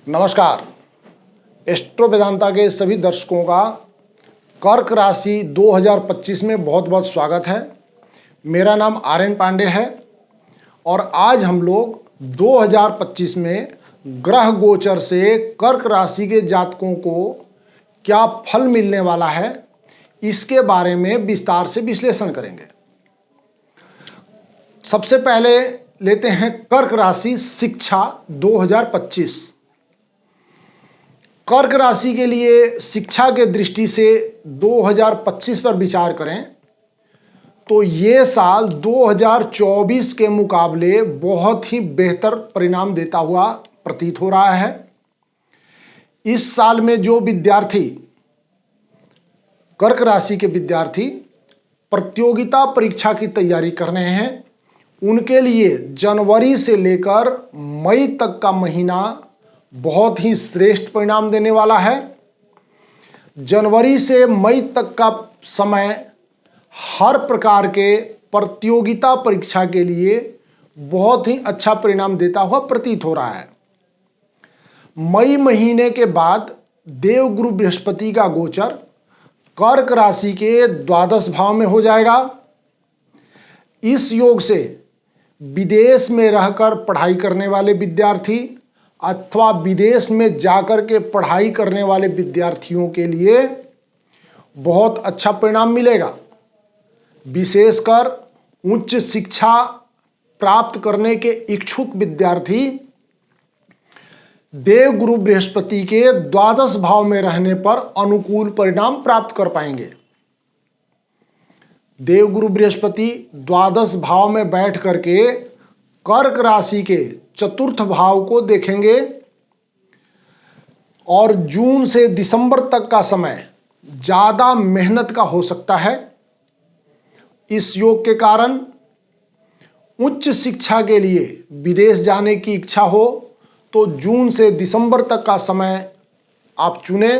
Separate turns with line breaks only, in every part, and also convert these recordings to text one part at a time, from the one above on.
नमस्कार। एस्ट्रो वेदांता के सभी दर्शकों का कर्क राशि 2025 में बहुत बहुत स्वागत है। मेरा नाम आर्यन पांडे है और आज हम लोग 2025 में ग्रह गोचर से कर्क राशि के जातकों को क्या फल मिलने वाला है, इसके बारे में विस्तार से विश्लेषण करेंगे। सबसे पहले लेते हैं कर्क राशि शिक्षा 2025। कर्क राशि के लिए शिक्षा के दृष्टि से 2025 पर विचार करें तो ये साल 2024 के मुकाबले बहुत ही बेहतर परिणाम देता हुआ प्रतीत हो रहा है। इस साल में जो विद्यार्थी, कर्क राशि के विद्यार्थी प्रतियोगिता परीक्षा की तैयारी कर रहे हैं, उनके लिए जनवरी से लेकर मई तक का महीना बहुत ही श्रेष्ठ परिणाम देने वाला है। जनवरी से मई तक का समय हर प्रकार के प्रतियोगिता परीक्षा के लिए बहुत ही अच्छा परिणाम देता हुआ प्रतीत हो रहा है। मई महीने के बाद देवगुरु बृहस्पति का गोचर कर्क राशि के द्वादश भाव में हो जाएगा। इस योग से विदेश में रहकर पढ़ाई करने वाले विद्यार्थी अथवा विदेश में जाकर के पढ़ाई करने वाले विद्यार्थियों के लिए बहुत अच्छा परिणाम मिलेगा। विशेषकर उच्च शिक्षा प्राप्त करने के इच्छुक विद्यार्थी देवगुरु बृहस्पति के द्वादश भाव में रहने पर अनुकूल परिणाम प्राप्त कर पाएंगे। देवगुरु बृहस्पति द्वादश भाव में बैठ करके कर्क राशि के चतुर्थ भाव को देखेंगे और जून से दिसंबर तक का समय ज्यादा मेहनत का हो सकता है। इस योग के कारण उच्च शिक्षा के लिए विदेश जाने की इच्छा हो तो जून से दिसंबर तक का समय आप चुने।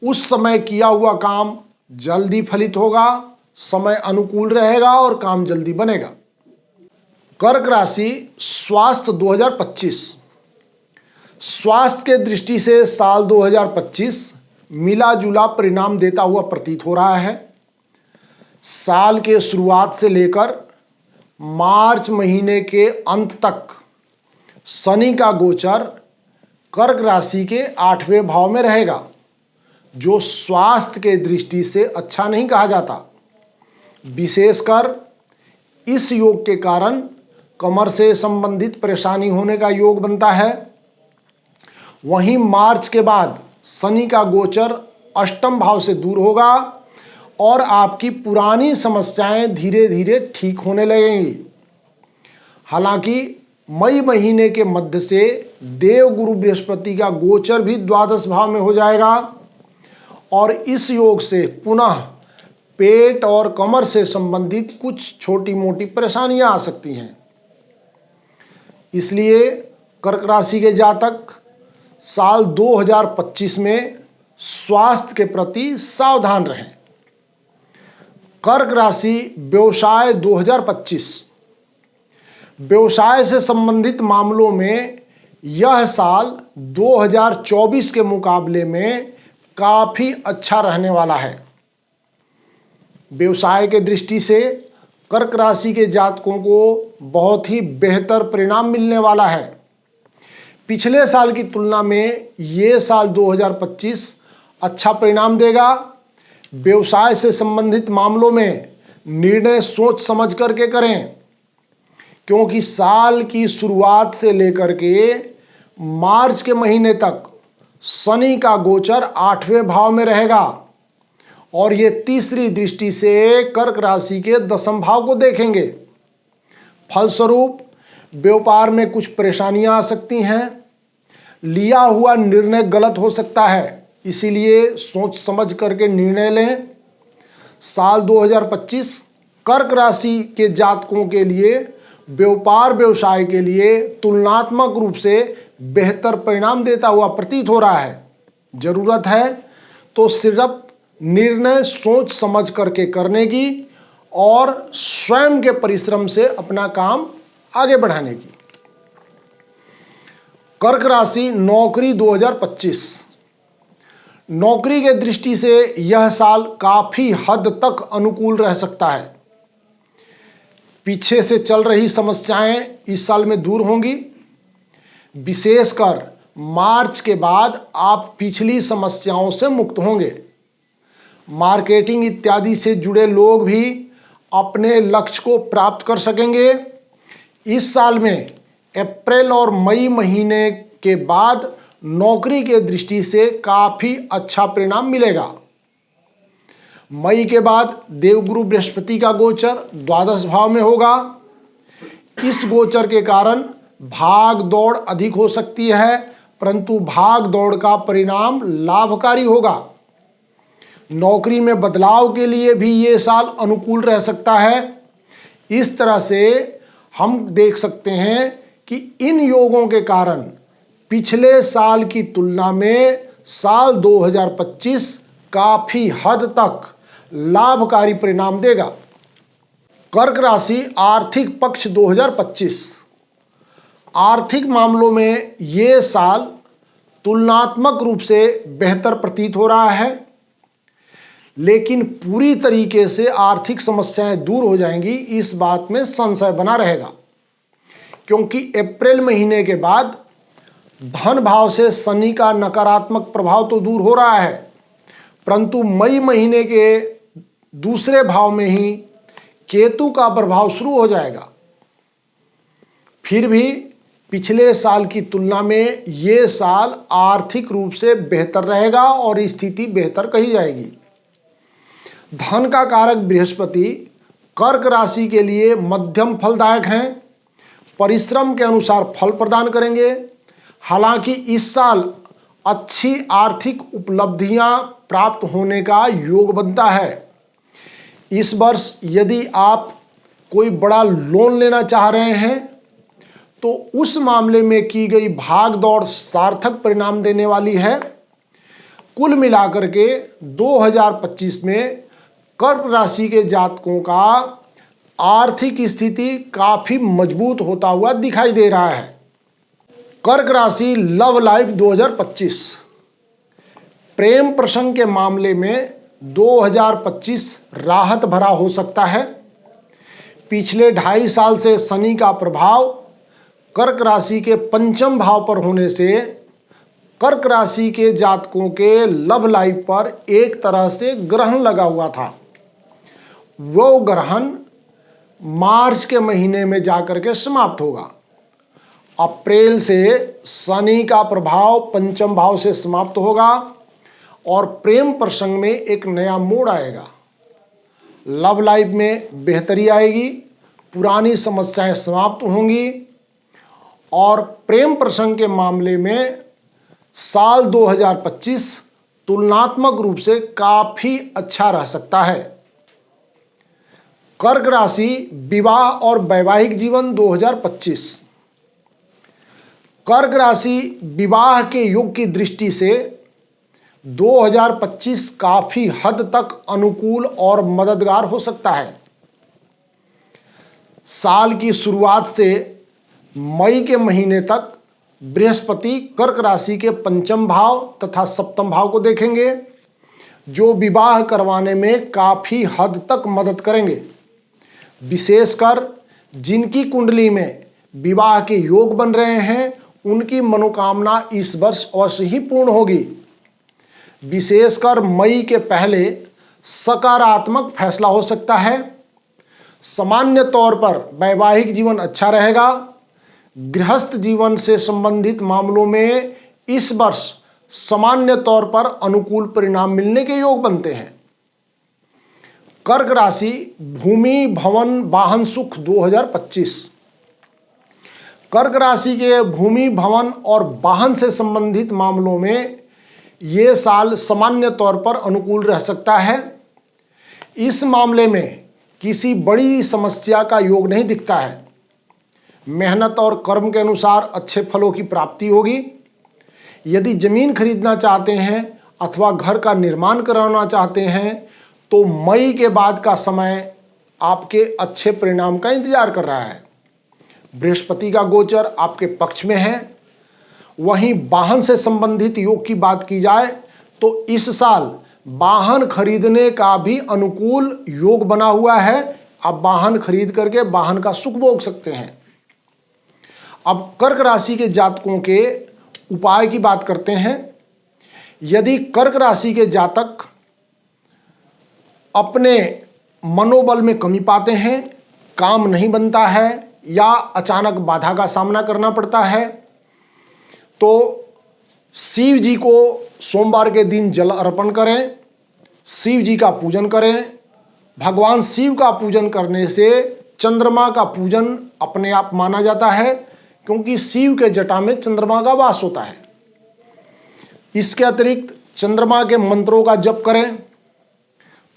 उस समय किया हुआ काम जल्दी फलित होगा, समय अनुकूल रहेगा और काम जल्दी बनेगा। कर्क राशि स्वास्थ्य 2025। स्वास्थ्य के दृष्टि से साल 2025 मिला जुला परिणाम देता हुआ प्रतीत हो रहा है। साल के शुरुआत से लेकर मार्च महीने के अंत तक शनि का गोचर कर्क राशि के 8वें भाव में रहेगा, जो स्वास्थ्य के दृष्टि से अच्छा नहीं कहा जाता। विशेषकर इस योग के कारण कमर से संबंधित परेशानी होने का योग बनता है। वहीं मार्च के बाद शनि का गोचर अष्टम भाव से दूर होगा और आपकी पुरानी समस्याएं धीरे धीरे ठीक होने लगेंगी। हालांकि मई महीने के मध्य से देवगुरु बृहस्पति का गोचर भी द्वादश भाव में हो जाएगा और इस योग से पुनः पेट और कमर से संबंधित कुछ छोटी मोटी परेशानियां आ सकती हैं। इसलिए कर्क राशि के जातक साल 2025 में स्वास्थ्य के प्रति सावधान रहें। कर्क राशि व्यवसाय 2025। व्यवसाय से संबंधित मामलों में यह साल 2024 के मुकाबले में काफी अच्छा रहने वाला है। व्यवसाय के दृष्टि से कर्क राशि के जातकों को बहुत ही बेहतर परिणाम मिलने वाला है। पिछले साल की तुलना में ये साल 2025 अच्छा परिणाम देगा। व्यवसाय से संबंधित मामलों में निर्णय सोच समझ करके करें, क्योंकि साल की शुरुआत से लेकर के मार्च के महीने तक शनि का गोचर 8वें भाव में रहेगा और ये तीसरी दृष्टि से कर्क राशि के दशम भाव को देखेंगे। फलस्वरूप व्यापार में कुछ परेशानियां आ सकती हैं। लिया हुआ निर्णय गलत हो सकता है, इसीलिए सोच समझ करके निर्णय लें। साल 2025 कर्क राशि के जातकों के लिए व्यापार व्यवसाय के लिए तुलनात्मक रूप से बेहतर परिणाम देता हुआ प्रतीत हो रहा है। जरूरत है तो सिर्फ निर्णय सोच समझ करके करने की और स्वयं के परिश्रम से अपना काम आगे बढ़ाने की। कर्क राशि नौकरी 2025। नौकरी के दृष्टि से यह साल काफी हद तक अनुकूल रह सकता है। पीछे से चल रही समस्याएं इस साल में दूर होंगी। विशेषकर मार्च के बाद आप पिछली समस्याओं से मुक्त होंगे। मार्केटिंग इत्यादि से जुड़े लोग भी अपने लक्ष्य को प्राप्त कर सकेंगे। इस साल में अप्रैल और मई महीने के बाद नौकरी के दृष्टि से काफी अच्छा परिणाम मिलेगा। मई के बाद देवगुरु बृहस्पति का गोचर द्वादश भाव में होगा। इस गोचर के कारण भाग दौड़ अधिक हो सकती है, परंतु भाग दौड़ का परिणाम लाभकारी होगा। नौकरी में बदलाव के लिए भी ये साल अनुकूल रह सकता है। इस तरह से हम देख सकते हैं कि इन योगों के कारण पिछले साल की तुलना में साल 2025 काफी हद तक लाभकारी परिणाम देगा। कर्क राशि आर्थिक पक्ष 2025। आर्थिक मामलों में ये साल तुलनात्मक रूप से बेहतर प्रतीत हो रहा है, लेकिन पूरी तरीके से आर्थिक समस्याएं दूर हो जाएंगी इस बात में संशय बना रहेगा, क्योंकि अप्रैल महीने के बाद धन भाव से शनि का नकारात्मक प्रभाव तो दूर हो रहा है, परंतु मई महीने के दूसरे भाव में ही केतु का प्रभाव शुरू हो जाएगा। फिर भी पिछले साल की तुलना में ये साल आर्थिक रूप से बेहतर रहेगा और स्थिति बेहतर कही जाएगी। धन का कारक बृहस्पति कर्क राशि के लिए मध्यम फलदायक हैं, परिश्रम के अनुसार फल प्रदान करेंगे। हालांकि इस साल अच्छी आर्थिक उपलब्धियां प्राप्त होने का योग बनता है। इस वर्ष यदि आप कोई बड़ा लोन लेना चाह रहे हैं तो उस मामले में की गई भाग दौड़ सार्थक परिणाम देने वाली है। कुल मिलाकर के 2025 में कर्क राशि के जातकों का आर्थिक स्थिति काफी मजबूत होता हुआ दिखाई दे रहा है। कर्क राशि लव लाइफ 2025। प्रेम प्रसंग के मामले में 2025 राहत भरा हो सकता है। पिछले 2.5 साल से शनि का प्रभाव कर्क राशि के पंचम भाव पर होने से कर्क राशि के जातकों के लव लाइफ पर एक तरह से ग्रहण लगा हुआ था। वो ग्रहण मार्च के महीने में जाकर के समाप्त होगा। अप्रैल से शनि का प्रभाव पंचम भाव से समाप्त होगा और प्रेम प्रसंग में एक नया मोड़ आएगा। लव लाइफ में बेहतरी आएगी, पुरानी समस्याएं समाप्त होंगी और प्रेम प्रसंग के मामले में साल 2025 तुलनात्मक रूप से काफी अच्छा रह सकता है। कर्क राशि विवाह और वैवाहिक जीवन 2025। कर्क राशि विवाह के योग की दृष्टि से 2025 काफी हद तक अनुकूल और मददगार हो सकता है। साल की शुरुआत से मई के महीने तक बृहस्पति कर्क राशि के पंचम भाव तथा सप्तम भाव को देखेंगे, जो विवाह करवाने में काफी हद तक मदद करेंगे। विशेषकर जिनकी कुंडली में विवाह के योग बन रहे हैं उनकी मनोकामना इस वर्ष अवश्य ही पूर्ण होगी। विशेषकर मई के पहले सकारात्मक फैसला हो सकता है। सामान्य तौर पर वैवाहिक जीवन अच्छा रहेगा। गृहस्थ जीवन से संबंधित मामलों में इस वर्ष सामान्य तौर पर अनुकूल परिणाम मिलने के योग बनते हैं। कर्क राशि भूमि भवन वाहन सुख 2025। कर्क राशि के भूमि भवन और वाहन से संबंधित मामलों में ये साल सामान्य तौर पर अनुकूल रह सकता है। इस मामले में किसी बड़ी समस्या का योग नहीं दिखता है। मेहनत और कर्म के अनुसार अच्छे फलों की प्राप्ति होगी। यदि जमीन खरीदना चाहते हैं अथवा घर का निर्माण कराना चाहते हैं तो मई के बाद का समय आपके अच्छे परिणाम का इंतजार कर रहा है। बृहस्पति का गोचर आपके पक्ष में है। वहीं वाहन से संबंधित योग की बात की जाए तो इस साल वाहन खरीदने का भी अनुकूल योग बना हुआ है। आप वाहन खरीद करके वाहन का सुख भोग सकते हैं। अब कर्क राशि के जातकों के उपाय की बात करते हैं। यदि कर्क राशि के जातक अपने मनोबल में कमी पाते हैं, काम नहीं बनता है या अचानक बाधा का सामना करना पड़ता है, तो शिव जी को सोमवार के दिन जल अर्पण करें, शिव जी का पूजन करें। भगवान शिव का पूजन करने से चंद्रमा का पूजन अपने आप माना जाता है, क्योंकि शिव के जटा में चंद्रमा का वास होता है। इसके अतिरिक्त चंद्रमा के मंत्रों का जप करें,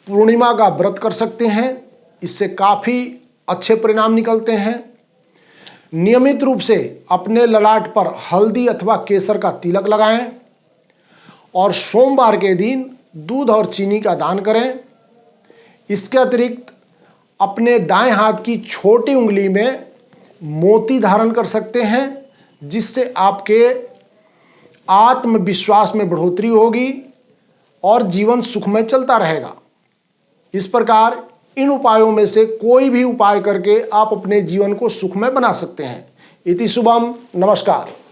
पूर्णिमा का व्रत कर सकते हैं, इससे काफ़ी अच्छे परिणाम निकलते हैं। नियमित रूप से अपने ललाट पर हल्दी अथवा केसर का तिलक लगाएं और सोमवार के दिन दूध और चीनी का दान करें। इसके अतिरिक्त अपने दाएं हाथ की छोटी उंगली में मोती धारण कर सकते हैं, जिससे आपके आत्मविश्वास में बढ़ोतरी होगी और जीवन सुखमय चलता रहेगा। इस प्रकार इन उपायों में से कोई भी उपाय करके आप अपने जीवन को सुखमय बना सकते हैं। इति शुभम। नमस्कार।